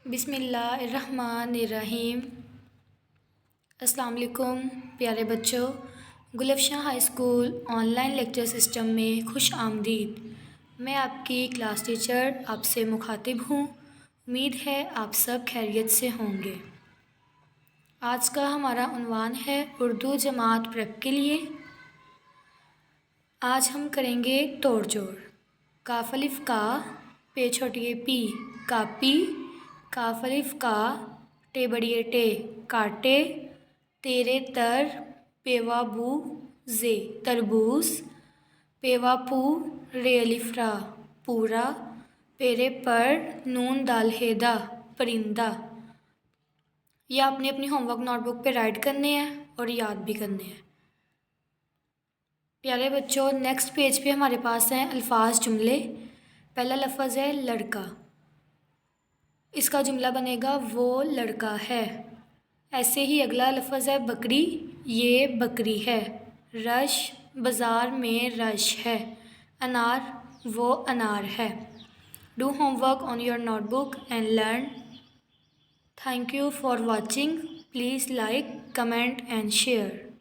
بسم اللہ الرحمن الرحیم۔ السلام علیکم پیارے بچوں، Gulfishan high school online lecture system میں خوش آمدید۔ میں آپ کی کلاس ٹیچر آپ سے مخاطب ہوں۔ امید ہے آپ سب خیریت سے ہوں گے۔ آج کا ہمارا عنوان ہے اردو جماعت پریپ کے لیے۔ آج ہم کریں گے توڑ جوڑ۔ کاف الف کا، پے چھوٹی پی، کاپی، کاف الف کا، ٹے بڑی ٹے، کاٹے، تیرے تر، پیوا بو، زے، تربوز، پیوا پو، رے الف را، پورا، پیرے پر، نون دال ہے دا، پرندہ۔ یہ آپ نے اپنی ہوم ورک نوٹ بک پہ رائٹ کرنے ہیں اور یاد بھی کرنے ہیں۔ پیارے بچوں، نیکسٹ پیج پہ ہمارے پاس ہیں الفاظ جملے۔ پہلا لفظ ہے لڑکا۔ اس کا جملہ بنے گا وہ لڑکا ہے۔ ایسے ہی اگلا لفظ ہے بکری، یہ بکری ہے۔ رش، بازار میں رش ہے۔ انار، وہ انار ہے۔ Do homework on your notebook and learn. Thank you for watching. Please like, comment and share.